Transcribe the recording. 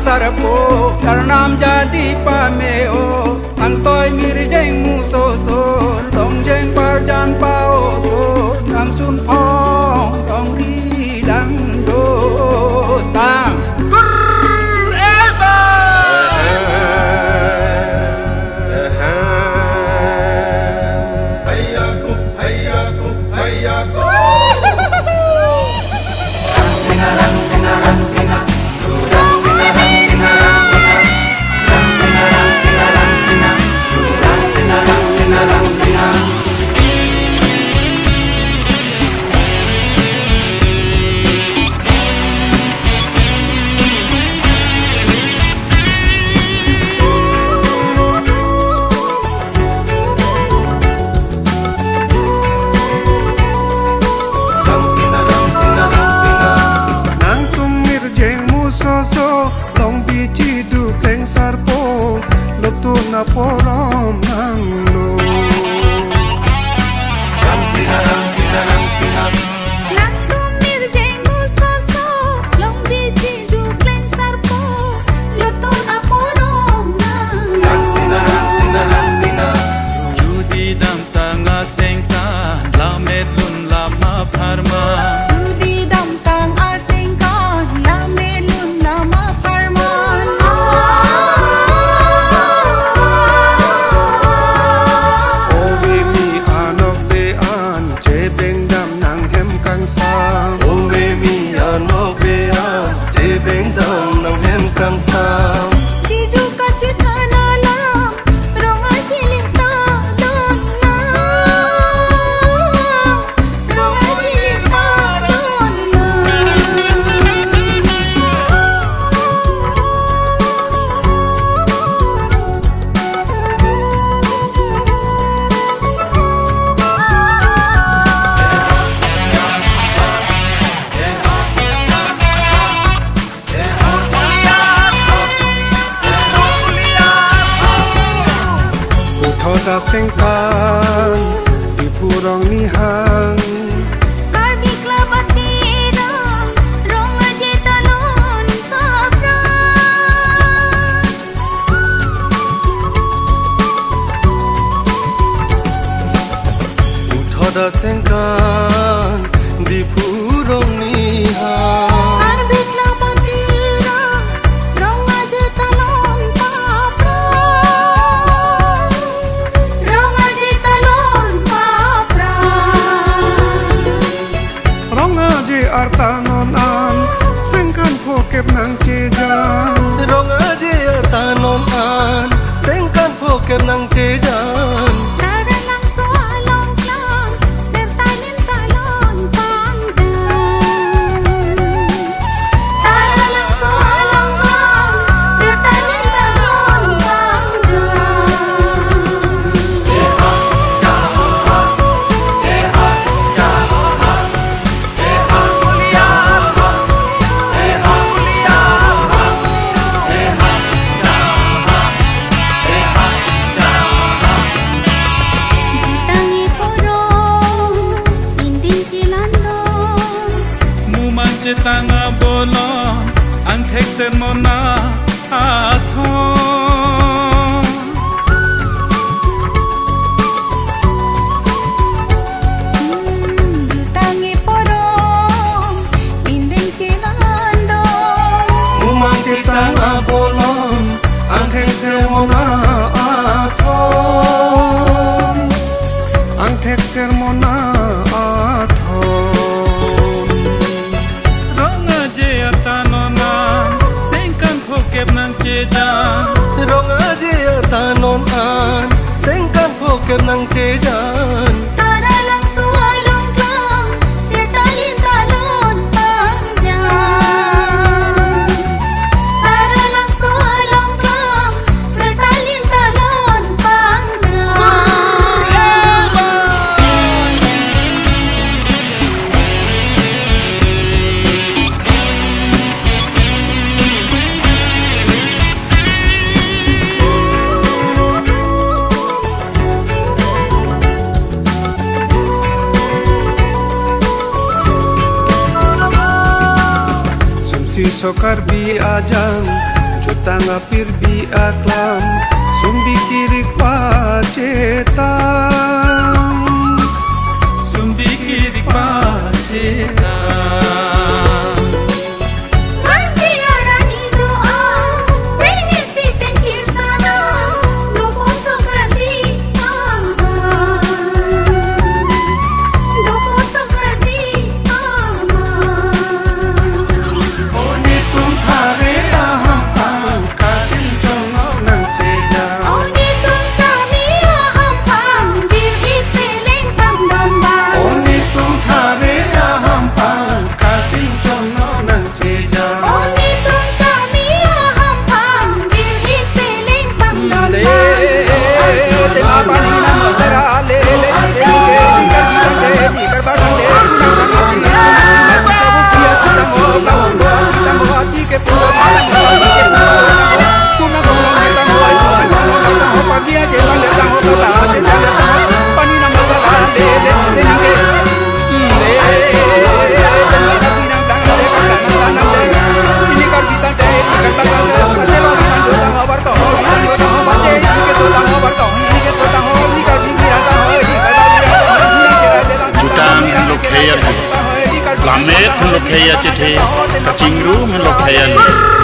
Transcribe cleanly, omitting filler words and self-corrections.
sarpo karnam jadi pameo antoi mirjeng musoso dong jeng parjan pao so nang sun pong dong ri dang do tang Porom nang lo Rang sina Nang tumir jenggu soso Long di cidu kleng sarpo Loto na porom nang lo Rang sina Judi dam tanga sengka Lamet lun lama parma Judi dam tang asengka Lamet lun lama parma Thoda sengkan di purong nihang Karbi klabatira Rong aje talon kapra Thoda sengkan di purong nihang Karbi klabatira Rong aje talon kapra Rong aje talon kapra Rong aje artanonan sengkan pokep nang cejan Rong aje artanonan sengkan pokep nang cejan Tara lang soalong klang Sertalin talon panjang Tara lang soalong klang Sertalin talon panjang Jitangi porong Indin cilandong Muman tanga bolon Angkek sermona athon Jitangi porong Indin cilandong Umang citang abolon angkeng sermona athon angkek sermona athon Rong aje atanonan Sengkan phokep nang cejan Rong aje tanonan sengkan pokep nang cejan Tara lang soalong klang Sertalin talon panjang Tara lang soalong klang Sertalin talon panjang sokar bi ajang jutang apir bi aklam sumbi kirik pacetang Sumbi kiri paceta Lamet henlok kaya cete, kacingru henlok kaya ni.